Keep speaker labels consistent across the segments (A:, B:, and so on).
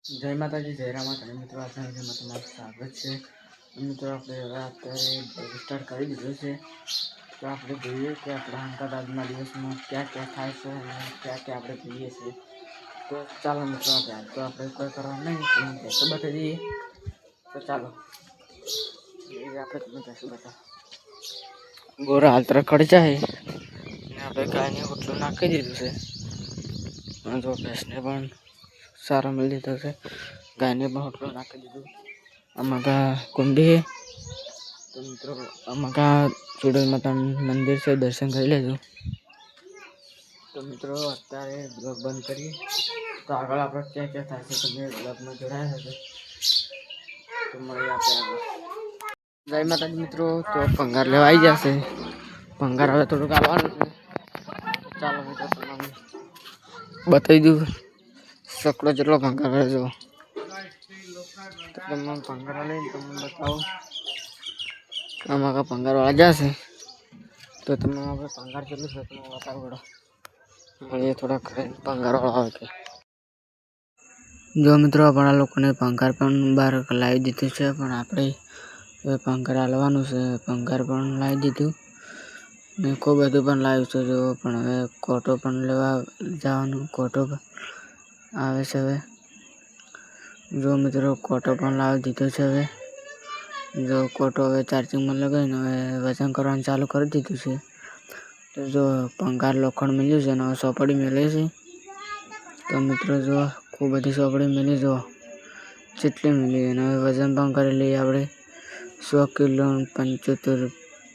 A: જય માતાજી, જય રામાતાજી મિત્રો. આજના વિડીયોમાં તમારું સ્વાગત છે. મિત્રો આપણે હવે અત્યારે સ્ટાર્ટ કરી દીધું છે. તો આપણે જોઈએ કે આપણા અંકલ આજના દિવસમાં ક્યાં ક્યાં થાય છે અને ક્યાં ક્યાં આપણે જોઈએ છીએ. તો ચાલો મિત્રો, તો આપણે કોઈ કરવા નહીં તમે ભેંસો બતાવી દઈએ. તો ચાલો આપણે તમે ભેંસો બતાવો. ગોરા હાલ તરફ કડી જાય ને આપણે ગાયને ઓટલું નાખી દીધું છે. જો ભેંસને પણ સારો મળી લીધો છે. ગાયને પણ ઓટલો નાખી દીધું. આમાં કુંડી તો મિત્રો આમાં ચુડેલ માતાનું મંદિર છે, દર્શન કરી લેજો. તો મિત્રો અત્યારે બ્લોગ બંધ કરીએ. તો આગળ આપણે ક્યાં ક્યાં થાય છે તમે બ્લોગમાં જોડાયા હશે. તો મળીએ આપણે આગળ. જય માતાજી મિત્રો. તો ભંગાર લેવા આવી જશે. ભંગાર હવે થોડુંક આવવાનું છે. ચાલો મિત્રો તમને બતાવી દઉં સકડો જેટલો ભંગાર કરે જો. તમને ભંગાર લઈને તમને બતાવો. આમાં ભંગાર વાળા જશે તો તમને આપણે ભંગાર કેટલું છે તમે બતાવો. પડો મળીએ થોડાક ભંગાર વાળા આવે કે જો મિત્રો આપણા લોકોને ભંગાર પણ બહાર લાવી દીધું છે. પણ આપણે હવે ભંગાર હાલવાનું છે. ભંગાર પણ લાવી દીધું ને ખૂબ બધું પણ લાવ્યું છે જો. પણ હવે કોટો પણ લેવા જવાનું. કોટો આવે છે હવે જો મિત્રો. કોટો પણ લાવી દીધો છે હવે જો. કોટો હવે ચાર્જિંગમાં લગાવીને હવે વજન કરવાનું ચાલુ કરી દીધું છે. તો જો ભંગાર લોખંડ મળ્યું છે ને હવે સોપડી મેળે છે. તો મિત્રો જો ખૂબ બધી સોપડી મેળવી જો જેટલી મળી અને હવે વજન પણ કરી લઈએ આપણે. 100 કિલો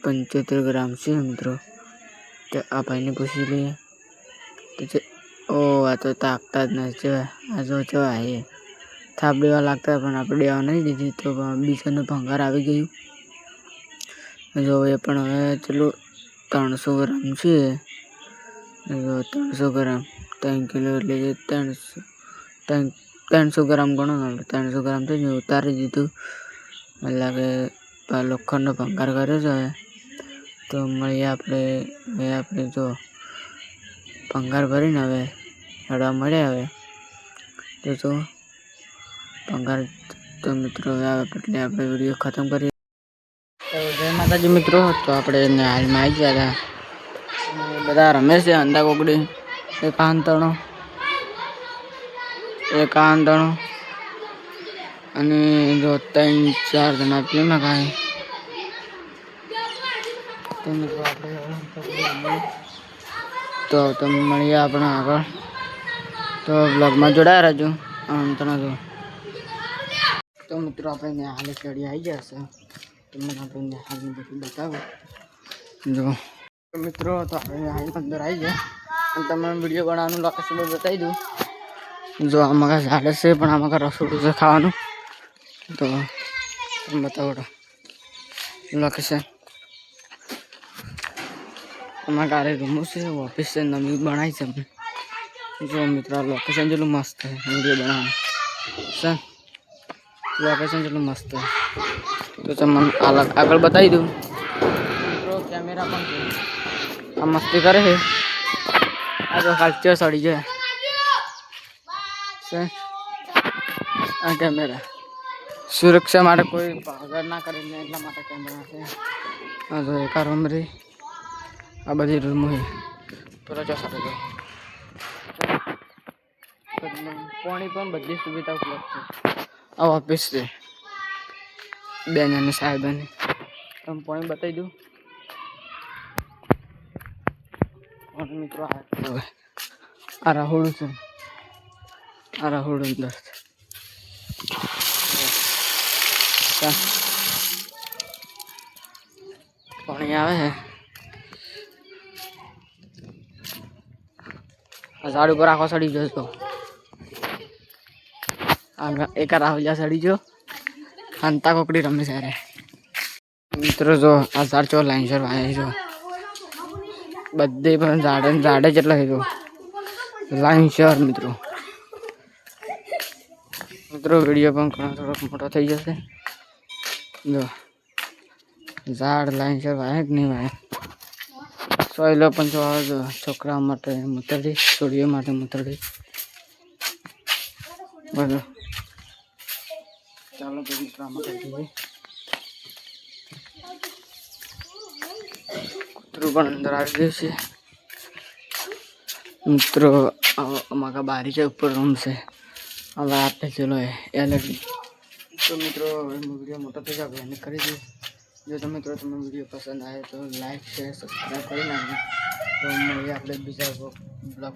A: 75 ગ્રામ છે મિત્રો. તો આ ભાઈને પૂછી લઈએ. તો આ તો તાકતા જ નથી. આ જો જવા એ થાપ દેવા લાગતા પણ આપણે દેવા નહીં દીધી. તો બીજાનો ભંગાર આવી ગયું જો. એ પણ હવે ચેટલું 300 ગ્રામ છે. 300 ગ્રામ 3 કિલો એટલે 300 ગ્રામ ગણો. 300 ગ્રામ થઈ ગયું. ઉતારી દીધું એટલે કે લોખંડનો ભંગાર કર્યો છે હવે. તો મળીએ આપણે જો ભંગાર ભરીને હવે હળવા મળ્યા હવે. તો જો ભંગાર તો મિત્રો હવે એટલે આપણે વિડીયો ખતમ કરીએ. તો જય માતાજી મિત્રો. તો આપણે હાલમાં આવી ગયા હતા. બધા રમે છે અંધા કોકડી. એક આંતણો અને જો 3-4 જણા પીમાં ખાય. તો મિત્રો આપણે તો તમે મળીએ આપણે આગળ. તો બ્લોગમાં જોડાયા રહેજો. તો મિત્રો આપણે હાલ ચડી આવી ગયા છે. તમને આપણે હાલનું બધું બતાવો જો. મિત્રો તો આપણે હાલ અંદર આવી ગયા અને તમને વિડીયો બનાવવાનું લોકેશન બતાવી દઉં. જો આમાં ઝાડ છે પણ આમાં રસોડું છે ખાવાનું. તો તમે બતાવો લોકેશન. આમાં ગારે રૂમો છે, ઓફિસ છે, નવી બનાવી છે. જો મિત્રો લોકેશન જેટલું મસ્ત છે વિડીયો બનાવવાનું છે. લોકેશન જેટલું મસ્ત છે તો તમને આગળ બતાવી દઉં. મિત્રો કેમેરા પણ આ મસ્તી કરે છે. આ તો ખાલચો સડી જાય છે. આ કેમેરા સુરક્ષા માટે કોઈ ભાગર ના કરે ને એટલા માટે કેમેરા છે. આ જો એક રૂમ રહી. આ બધી રૂમો છે. પેલો ચોસા જો પાણી પણ બધી સુવિધા ઉપલબ્ધ છે. આ ઓફિસ છે બેન અને સાહેબની. તમે પાણી બતાવી દઉં. મિત્રો આ રાહુલ છે. આ રાહુલ અંદર પાણી આવે છે. ઝાડ ઉપર આખો સડી ગયો તો એક રાહુલ જ્યાં સડી ગયો. હંતા કોકડી રમે છે. મિત્રો જો આ ઝાડ ચો લાઈન વાય જો બધે પણ ઝાડે જેટલા થઈ લાઈન શહેર. મિત્રો વિડીયો પણ ઘણો થોડોક મોટો થઈ જશે. જો ઝાડ લાઈન શહેર વાય કે નહીં વાય. સોયલો પણ જો આવે છોકરા માટે મૂતરડી, છોડીઓ માટે મૂતરડી બધું ચાલો તો મિત્રો આમાં કરી દઈએ. કૂતરું પણ અંદર આવી ગયું છે મિત્રો. અમારા બારી છે, ઉપર રૂમ છે. હવે આપણે ચલો એલર્જી. તો મિત્રો વિડીયો મોટો થઈ જાય એને કરી દઈએ. જો તમે વિડીયો પસંદ આવે તો લાઈક શેર સબસ્ક્રાઈબ કરી નાખજો. તો મળીએ આપણે બીજા બ્લોગ